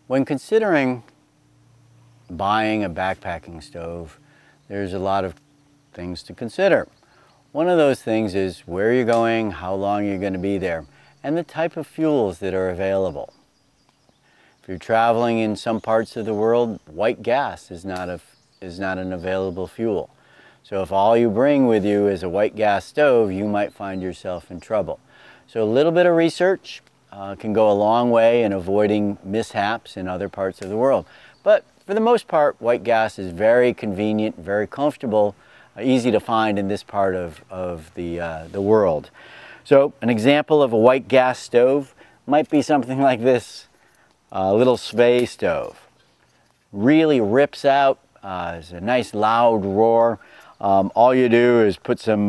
When considering buying a backpacking stove, there's a lot of things to consider. One of those things is where you're going, how long you're going to be there, and the type of fuels that are available. If you're traveling in some parts of the world, white gas is not an available fuel. So if all you bring with you is a white gas stove, you might find yourself in trouble. So a little bit of research can go a long way in avoiding mishaps in other parts of the world. But for the most part, white gas is very convenient, very comfortable, easy to find in this part of the world. So an example of a white gas stove might be something like this little Svei stove. Really rips out, it's a nice loud roar. All you do is put some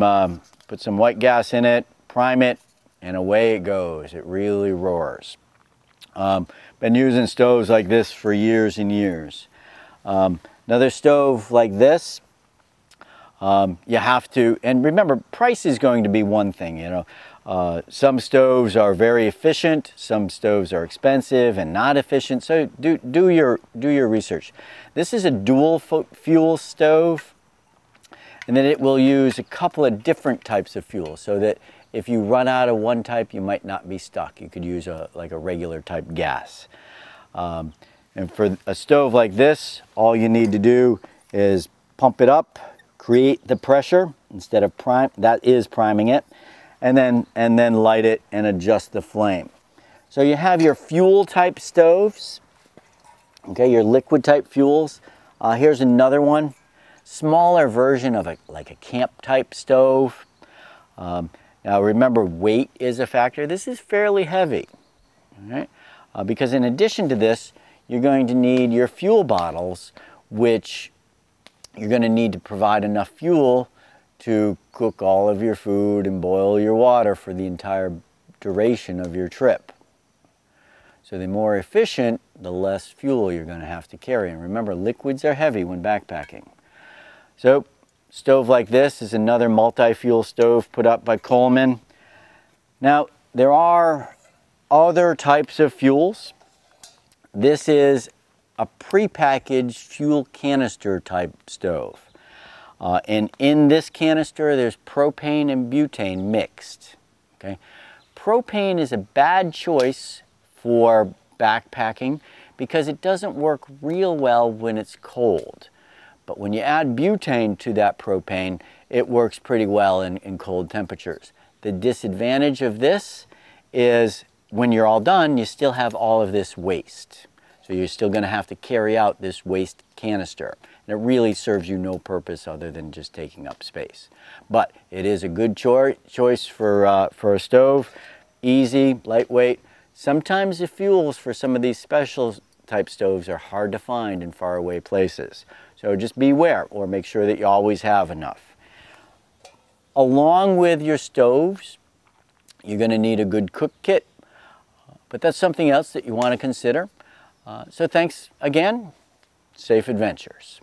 white gas in it, prime it, and away it goes. It really roars. Been using stoves like this for years and years. Another stove like this, you have to, and remember, price is going to be one thing, you know. Some stoves are very efficient, some stoves are expensive and not efficient, so do your research. This is a dual fuel stove, and then it will use a couple of different types of fuel, so that if you run out of one type, you might not be stuck. You could use like a regular type gas. And for a stove like this, all you need to do is pump it up, create the pressure instead of priming it, and then light it and adjust the flame. So you have your fuel type stoves, okay, your liquid type fuels. Here's another one, smaller version of like a camp type stove. Now remember, weight is a factor. This is fairly heavy, all right? Because in addition to this, you're going to need your fuel bottles, which you're going to need to provide enough fuel to cook all of your food and boil your water for the entire duration of your trip. So the more efficient, the less fuel you're going to have to carry. And remember, liquids are heavy when backpacking. So stove like this is another multi-fuel stove put up by Coleman. Now, there are other types of fuels. This is a prepackaged fuel canister type stove. And in this canister, there's propane and butane mixed. Okay? Propane is a bad choice for backpacking because it doesn't work real well when it's cold. But when you add butane to that propane, it works pretty well in cold temperatures. The disadvantage of this is when you're all done, you still have all of this waste. So you're still going to have to carry out this waste canister. And it really serves you no purpose other than just taking up space. But it is a good choice for a stove. Easy, lightweight. Sometimes the fuels for some of these special type stoves are hard to find in faraway places. So just beware, or make sure that you always have enough. Along with your stoves, you're going to need a good cook kit. But that's something else that you want to consider. So thanks again. Safe adventures.